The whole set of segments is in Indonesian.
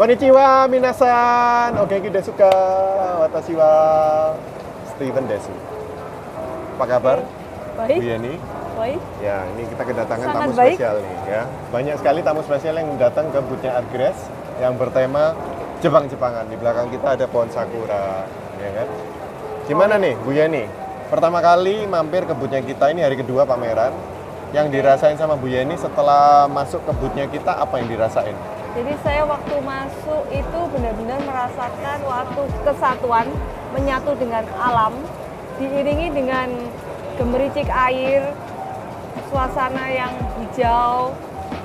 Konnichiwa, minasan. Oke, kita suka. Watashi wa Steven desu. Apa kabar? Baik. Bu Yeni? Baik. Ya, ini kita kedatangan Sangat tamu baik. spesial nih ya. Banyak sekali tamu spesial yang datang ke boothnya Artgrass yang bertema Jepang-Jepangan. Di belakang kita ada pohon sakura, ya kan? Gimana nih, Bu Yeni? Pertama kali mampir ke boothnya kita, ini hari kedua pameran. Yang dirasain sama Bu Yeni setelah masuk ke boothnya kita, apa yang dirasain? Jadi saya waktu masuk itu benar-benar merasakan waktu kesatuan menyatu dengan alam, diiringi dengan gemericik air, suasana yang hijau,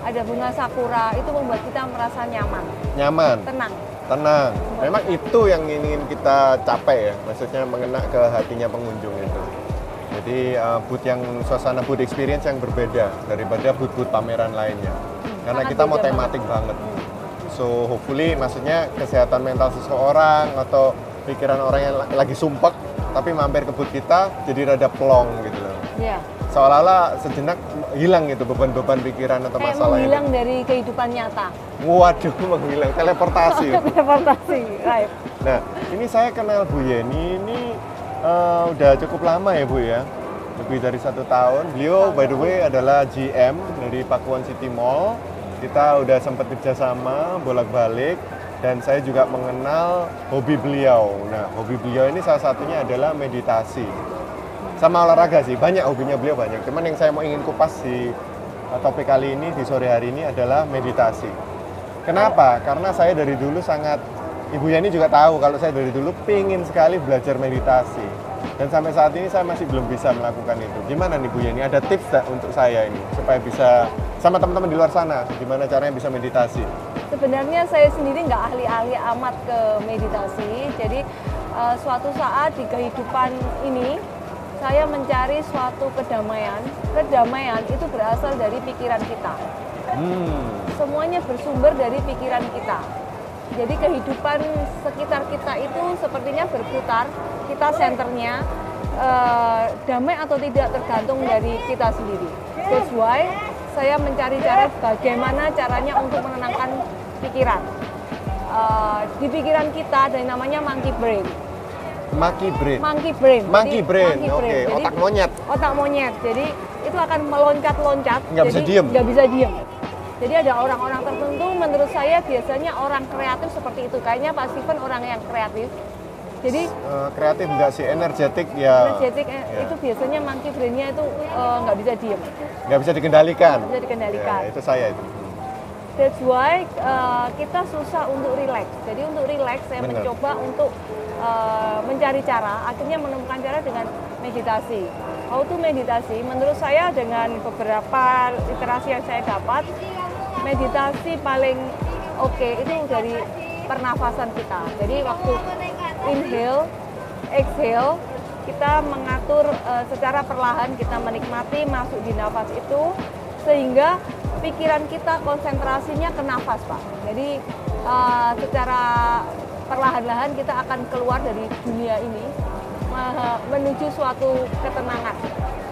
ada bunga sakura, itu membuat kita merasa nyaman, Nyaman, tenang. tenang. Memang itu yang ingin kita capai ya, maksudnya mengena ke hatinya pengunjung itu. Jadi suasana booth experience yang berbeda daripada booth-booth pameran lainnya. Karena Sangat kita mau beda tematik banget. So hopefully maksudnya kesehatan mental seseorang atau pikiran orang yang lagi sumpek tapi mampir ke booth kita jadi rada plong gitu loh. Ya. Seolah-olah sejenak hilang gitu beban-beban pikiran atau Kayak masalah menghilang ini. dari kehidupan nyata. Waduh, menghilang teleportasi. Teleportasi, right. Nah, ini saya kenal Bu Yeni ini udah cukup lama ya Bu ya, lebih dari 1 tahun. Beliau by the way adalah GM dari Pakuwon City Mall. Kita udah sempat kerjasama bolak-balik dan saya juga mengenal hobi beliau. Nah, hobi beliau ini salah satunya adalah meditasi sama olahraga sih. Banyak hobinya beliau banyak. Cuman yang saya mau ingin kupas di topik kali ini di sore hari ini adalah meditasi. Kenapa? Karena saya dari dulu sangat, Ibu Yani juga tahu kalau saya dari dulu pingin sekali belajar meditasi. Dan sampai saat ini saya masih belum bisa melakukan itu. Gimana nih Bu Yani? Ada tips tak untuk saya ini supaya bisa sama teman-teman di luar sana, gimana caranya bisa meditasi? Sebenarnya saya sendiri nggak ahli-ahli amat ke meditasi. Jadi suatu saat di kehidupan ini saya mencari suatu kedamaian. Kedamaian itu berasal dari pikiran kita. Semuanya bersumber dari pikiran kita. Jadi kehidupan sekitar kita itu sepertinya berputar, kita senternya, damai atau tidak tergantung dari kita sendiri. That's why saya mencari cara bagaimana caranya untuk menenangkan pikiran. Di pikiran kita ada yang namanya monkey brain. Monkey brain. Monkey brain. Monkey Jadi, brain. monkey Oke, brain. Jadi, otak monyet. Otak monyet. Jadi itu akan meloncat-loncat. Nggak bisa jadi diem. Nggak bisa diem. Jadi ada orang-orang tertentu, menurut saya biasanya orang kreatif seperti itu. Kayaknya Pak Steven orang yang kreatif. Jadi Kreatif enggak sih, energetik ya. energetik Ya. itu biasanya monkey brain-nya itu nggak bisa diem. Nggak bisa dikendalikan. Nggak bisa dikendalikan. Ya, itu saya itu. That's why kita susah untuk relax. Jadi untuk relax saya Bener. mencoba untuk mencari cara, akhirnya menemukan cara dengan meditasi. How to meditasi? Menurut saya dengan beberapa literasi yang saya dapat, meditasi paling oke itu dari pernafasan kita. Jadi waktu inhale, exhale, kita mengatur secara perlahan, kita menikmati masuk di nafas itu sehingga pikiran kita konsentrasinya ke nafas, Pak. Jadi secara perlahan-lahan kita akan keluar dari dunia ini menuju suatu ketenangan.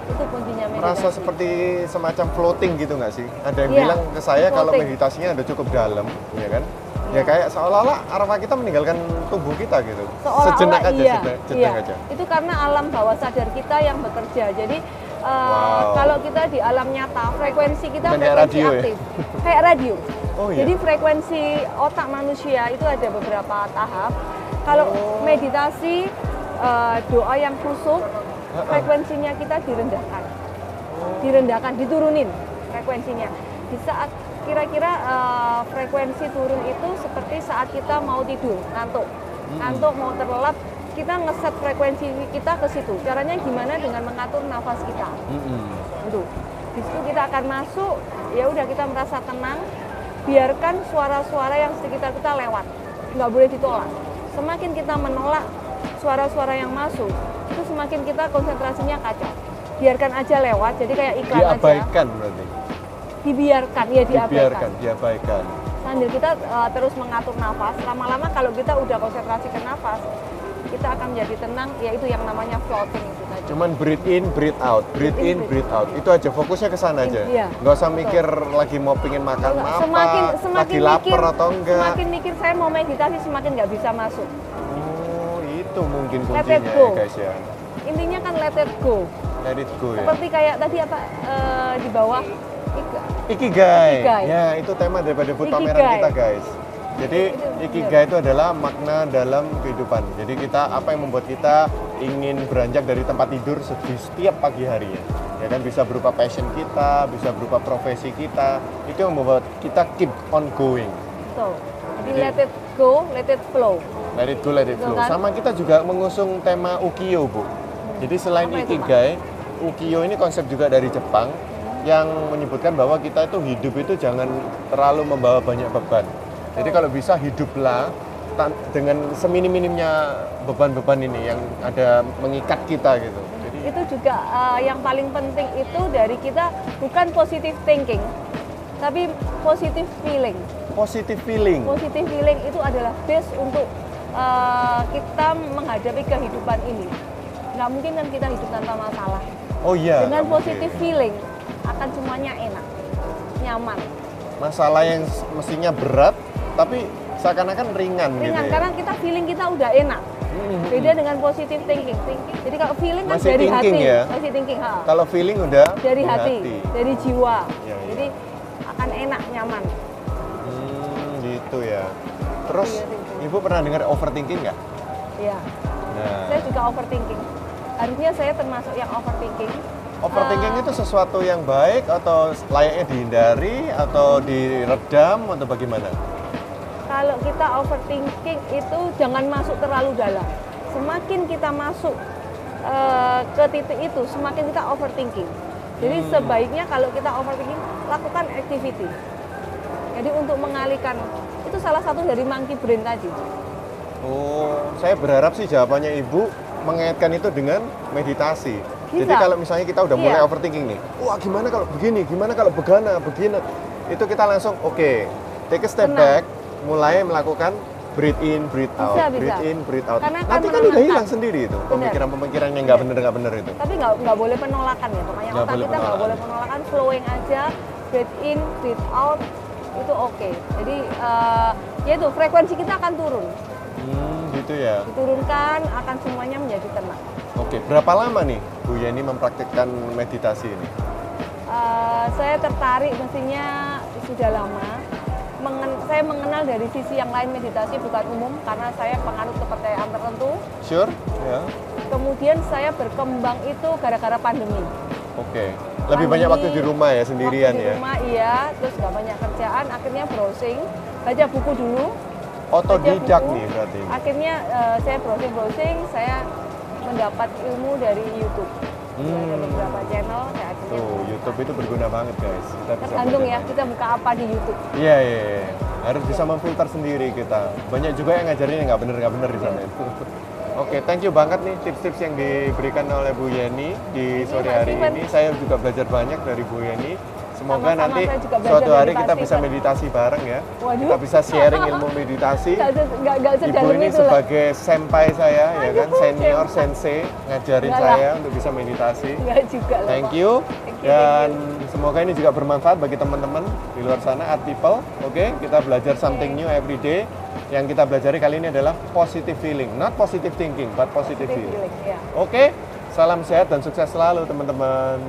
Itu kuncinya meditasi. Merasa seperti semacam floating gitu nggak sih? Ada yang Iya, bilang ke saya kalau floating. meditasinya udah cukup dalam, ya kan? Ya kayak seolah-olah arwah kita meninggalkan tubuh kita gitu. Seolah-olah Sejenak aja, iya, sejenak iya. aja. Itu karena alam bawah sadar kita yang bekerja. Jadi Wow. kalau kita di alam nyata, frekuensi kita Bukan kayak frekuensi radio ya? aktif. Kayak radio. Oh iya. Jadi frekuensi otak manusia itu ada beberapa tahap. Kalau meditasi, doa yang khusyuk, frekuensinya kita direndahkan. Direndahkan, diturunin frekuensinya. Di saat kira-kira frekuensi turun itu seperti saat kita mau tidur, ngantuk. Ngantuk mau terlelap, kita ngeset frekuensi kita ke situ. Caranya gimana? Dengan mengatur nafas kita. Gitu. Di situ kita akan masuk, ya udah kita merasa tenang. Biarkan suara-suara yang sekitar kita lewat, nggak boleh ditolak. Semakin kita menolak suara-suara yang masuk, itu semakin kita konsentrasinya kacau. Biarkan aja lewat, jadi kayak iklan aja. Diabaikan berarti. Dibiarkan, ya diabaikan. Diabaikan. Sambil kita terus mengatur nafas, lama-lama kalau kita udah konsentrasi ke nafas, kita akan menjadi tenang, yaitu yang namanya floating itu tadi. Cuman breathe in, breathe out, breathe in, breathe out. Itu aja, fokusnya ke sana aja. Iya, Nggak usah betul. mikir lagi mau pingin makan apa, Semakin lagi lapar atau enggak. Semakin mikir saya mau meditasi, semakin nggak bisa masuk. Oh, itu mungkin Let kuncinya it go. ya guys ya. Intinya kan let it go. Let it go ya. Seperti kayak tadi apa di bawah Ikigai. Ikigai. Ya, itu tema daripada food Ikigai. pameran kita guys. Jadi Itu Ikigai itu adalah makna dalam kehidupan. Jadi kita apa yang membuat kita ingin beranjak dari tempat tidur di setiap pagi harinya. Ya kan, bisa berupa passion kita, bisa berupa profesi kita. Itu yang membuat kita keep on going. so. Jadi Jadi- let it go, let it flow. Let it go, let it Betul flow. kan? Sama kita juga mengusung tema Ukiyo, Bu. Jadi selain Apa itu, Ikigai, Ukiyo ini konsep juga dari Jepang yang menyebutkan bahwa kita itu hidup itu jangan terlalu membawa banyak beban. Jadi kalau bisa hiduplah dengan seminim-minimnya beban-beban ini yang ada mengikat kita gitu. Jadi Itu juga yang paling penting itu dari kita bukan positive thinking, tapi positive feeling. positive feeling. Positive feeling itu adalah base untuk kita menghadapi kehidupan ini. Nggak mungkin kan kita hidup tanpa masalah. Oh iya. Dengan nggak mungkin. positive feeling akan semuanya enak, nyaman. Masalah yang mestinya berat tapi seakan-akan ringan gitu. Ringan Ya. karena kita feeling kita udah enak. Mhm. Beda dengan positive thinking. Jadi kalau feeling kan Masih dari thinking hati, ya? masih thinking, ha. Kalau feeling udah Dari hati, dari jiwa. Ya, ya. Jadi akan enak, nyaman. Gitu ya. Terus Iya, thinking. Ibu pernah dengar overthinking nggak? Iya. Nah, Saya juga overthinking. Harusnya saya termasuk yang overthinking. overthinking itu sesuatu yang baik atau layaknya dihindari atau diredam atau bagaimana? Kalau kita overthinking itu jangan masuk terlalu dalam. Semakin kita masuk ke titik itu, semakin kita overthinking. Jadi sebaiknya kalau kita overthinking, lakukan activity. Jadi untuk mengalihkan, itu salah satu dari monkey brain tadi. Oh, saya berharap sih jawabannya Ibu mengaitkan itu dengan meditasi. Jadi Bisa. kalau misalnya kita udah mulai Iya. overthinking nih, wah gimana kalau begini, gimana kalau begini, itu kita langsung oke, take a step Tenang. back, mulai melakukan breathe in, breathe out, Bisa, breathe bisa. in, breathe out. Karena akan Nanti kan udah menenangkan. hilang sendiri itu pemikiran-pemikiran yang nggak bener itu. Tapi nggak boleh penolakan ya, pokoknya Nggak otak boleh kita nggak penolakan. boleh penolakan, flowing aja, breathe in, breathe out, itu oke. Jadi ya itu frekuensi kita akan turun, Gitu ya. diturunkan akan semuanya menjadi tenang. Oke, berapa lama nih Bu Yeni mempraktikkan meditasi ini? Saya tertarik mestinya sudah lama. Saya mengenal dari sisi yang lain meditasi bukan umum karena saya penganut kepercayaan tertentu. Sure? Ya. Kemudian saya berkembang itu gara-gara pandemi. Oke. Lebih banyak waktu di rumah ya, sendirian Waktu di ya? rumah iya, terus nggak banyak kerjaan, akhirnya browsing, baca buku dulu. Otodidak baca buku. nih berarti. Akhirnya saya browsing, saya mendapat ilmu dari YouTube. Ada beberapa channel, saya akhirnya Tuh, YouTube itu berguna banget guys. Kita bisa tergantung ya, belajar. kita buka apa di YouTube. Iya, iya, iya. Harus bisa memfilter sendiri kita. Banyak juga yang ngajarin yang nggak bener di sana itu. Oke, thank you banget nih tips-tips yang diberikan oleh Bu Yeni di sore Mas hari Ivan. ini. Saya juga belajar banyak dari Bu Yeni. Semoga Sama-sama, nanti saya juga belajar suatu hari meditasi, kita bisa Pak. meditasi bareng ya. Waduh. Kita bisa sharing ilmu meditasi. Nggak Ibu sedalam ini itu lah. sebagai senpai saya, ya kan, Aduh, senior senpai. sensei, ngajarin Nggak saya untuk bisa meditasi. Nggak juga lah, Thank Pak. you. Thank you, Dan semoga ini juga bermanfaat bagi teman-teman di luar sana, art people. Oke, kita belajar something new every day. Yang kita pelajari kali ini adalah positive feeling, not positive thinking, but positive feeling. Ya. Oke, salam sehat dan sukses selalu teman-teman.